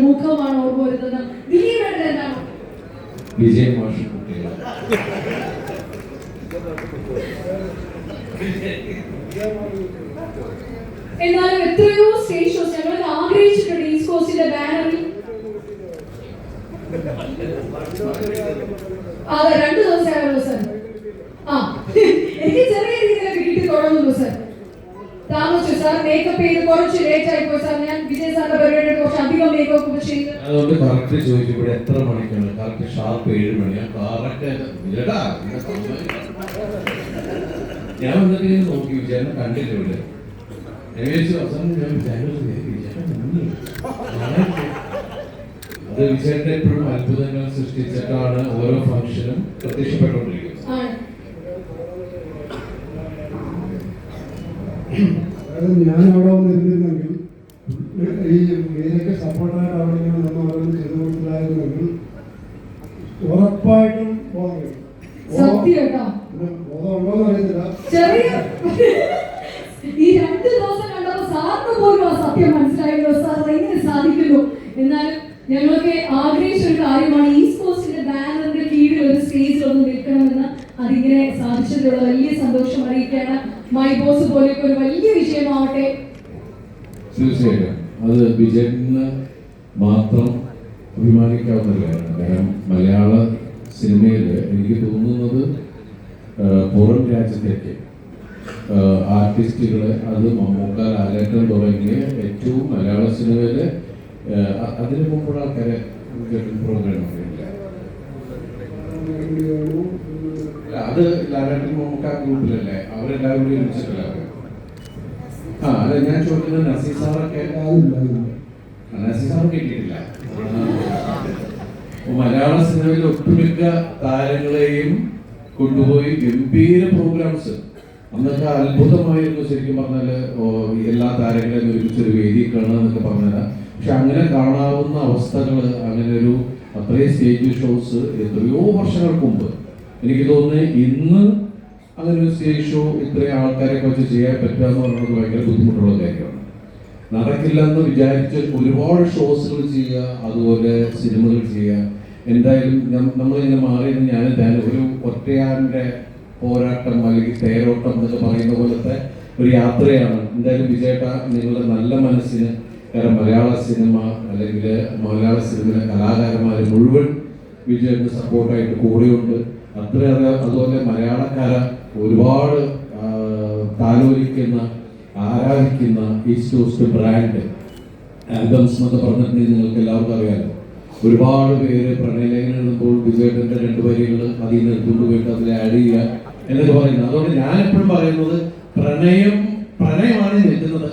മുഖമാണ് ഓർമ്മ വരുന്നത്. ദിലീപേട്ടൻ എന്താണ്? വിജയ മാഷ് കുട്ടികൾ എന്നാലും എത്രയോ സ്റ്റേജ് ഷോസ് ഞങ്ങൾ ആഗ്രഹിച്ചിട്ടുണ്ട് ഈസ്റ്റ് കോസ്റ്റിന്റെ ബാനറിൽ. അതെ, 2 ദിവസമായുള്ളൂ സർ. എനിക്ക് ചെറിയ രീതിയിലൊക്കെ കിട്ടി തുടങ്ങുന്നു സർ. താമസിച്ചു സാർ, മേക്കപ്പ് ചെയ്ത് കുറച്ച് ലേറ്റ് ആയി പോയി സാർ. ഞാൻ വിജയ് സാറിന്റെ പരിപാടിയുടെ കുറച്ച് അധികം മേക്കപ്പ് ചെയ്ത് അതുകൊണ്ട് കറക്റ്റ് ചോദിച്ചു ഇവിടെ എത്ര മണിക്കാണ്? കറക്റ്റ് ഷാർപ്പ് 7 മണിയാണ്. കറക്റ്റ് ഞാൻ വന്നിട്ട് നോക്കി വിചാരം കണ്ടില്ല ഇവിടെ. അവസാനം ഞാൻ അത് വിജയന്റെ എപ്പോഴും അത്ഭുതങ്ങൾ സൃഷ്ടിച്ചിട്ടാണ് ഓരോ ഫംഗ്ഷനും പ്രത്യക്ഷപ്പെട്ടുകൊണ്ടിരിക്കുന്നത്. ഞാൻ അവിടെ വന്നിരുന്നെങ്കിൽ ഈ മീനൊക്കെ സപ്പോർട്ടായിട്ട് അവിടെ നമ്മൾ ഓരോന്ന് ചെയ്തു കൊടുത്തില്ലായിരുന്നെങ്കിൽ ഉറപ്പായിട്ടും ബോധമുണ്ടോന്ന് അറിയത്തില്ല. ഈ 2 ദിവസം കണ്ടപ്പോൾ സാറിന് പോലും ആ സത്യം മനസ്സിലായല്ലോ സാർ, എങ്ങനെ സാധിക്കുന്നു. എന്നാലും ഞങ്ങളൊക്കെ ആഗ്രഹിച്ച ഒരു കാര്യമാണ് ഈസ്റ്റ് കോസ്റ്റിന്റെ ബാനറിന്റെ കീഴിൽ ഒരു സ്റ്റേജിൽ ഒന്ന് നിൽക്കണമെന്ന്. അതിങ്ങനെ സാധിച്ചതിലുള്ള വലിയ സന്തോഷം അറിയിക്കുകയാണ്. മൈ ബോസ് പോലെയൊക്കെ ഒരു വലിയ വിജയമാവട്ടെ. തീർച്ചയായിട്ടും അത് വിജയന് മാത്രം അഭിമാനിക്കാവുന്ന കാര്യമാണ്. കാരണം മലയാള സിനിമയിൽ എനിക്ക് തോന്നുന്നത് പുറം രാജ്യത്തേക്ക് ആർട്ടിസ്റ്റുകളെ, അത് മമ്മൂക്ക, ലാലേട്ടൻ തുടങ്ങിയ ഏറ്റവും മലയാള സിനിമയിലെ അതിന് മുമ്പുള്ള ആൾക്കാരെ പ്രോഗ്രാം ഇല്ല. അത് ലാലേട്ടൻ മമ്മൂക്ക ഗ്രൂപ്പിലല്ലേ, അവരെല്ലാവരും കൂടി വിളിച്ചിട്ടില്ല. അതെ, ഞാൻ ചോദിക്കുന്നത് നസീർ സാറൊക്കെ കിട്ടിയിട്ടില്ല. മലയാള സിനിമയിലെ ഒട്ടുമിക്ക താരങ്ങളെയും കൊണ്ടുപോയി ഗംഭീര പ്രോഗ്രാംസ്. അന്നൊക്കെ അത്ഭുതമായിരുന്നു ശരിക്കും പറഞ്ഞാല് എല്ലാ താരങ്ങളെയും ഒരുമിച്ചൊരു വേദി കാണുക എന്നൊക്കെ പറഞ്ഞാൽ. പക്ഷെ അങ്ങനെ കാണാവുന്ന അവസ്ഥകൾ, അങ്ങനെ ഒരു അത്രയും സ്റ്റേജ് ഷോസ് എത്രയോ വർഷങ്ങൾക്ക് മുമ്പ്. എനിക്ക് തോന്നുന്നത് ഇന്ന് അങ്ങനെ ഒരു സ്റ്റേജ് ഷോ ഇത്രയും ആൾക്കാരെ വെച്ച് ചെയ്യാൻ പറ്റുക എന്ന് പറയുന്നത് ഭയങ്കര ബുദ്ധിമുട്ടുള്ള കാര്യമാണ്. നടക്കില്ല എന്ന് വിചാരിച്ച് ഒരുപാട് ഷോസുകൾ ചെയ്യുക, അതുപോലെ സിനിമകൾ ചെയ്യുക. എന്തായാലും നമ്മളിങ്ങനെ മാറിയെന്ന് ഞാൻ ഒരു ഒറ്റയാന്റെ പോരാട്ടം അല്ലെങ്കിൽ തേരോട്ടം എന്നൊക്കെ പറയുന്ന പോലത്തെ ഒരു യാത്രയാണ്. എന്തായാലും വിജയേട്ട, നിങ്ങളുടെ നല്ല മനസ്സിന്, കാരണം മലയാള സിനിമ അല്ലെങ്കിൽ മലയാള സിനിമയിലെ കലാകാരന്മാർ മുഴുവൻ വിജയേട്ടന് സപ്പോർട്ടായിട്ട് കൂടെയുണ്ട്. അത്രയേറെ അതുപോലെ മലയാളക്കാര ഒരുപാട് താലോലിക്കുന്ന, ആരാധിക്കുന്ന ഈസ്റ്റ് കോസ്റ്റ് ബ്രാൻഡ് ആൽബംസ് എന്നൊക്കെ പറഞ്ഞിട്ടുണ്ടെങ്കിൽ നിങ്ങൾക്ക് എല്ലാവർക്കും അറിയാമല്ലോ. ഒരുപാട് പേര് പ്രണയലേഖനം എഴുതുമ്പോൾ വിജയേട്ടൻ്റെ 2 വരികൾ അതിൽ നിന്ന് എടുത്തുകൊണ്ട് പോയിട്ട് അതിൽ ആഡ് ചെയ്യുക എന്നൊക്കെ പറയുന്നത്. അതുകൊണ്ട് ഞാൻ എപ്പോഴും പറയുന്നത് പ്രണയമാണ് നിൽക്കുന്നത്.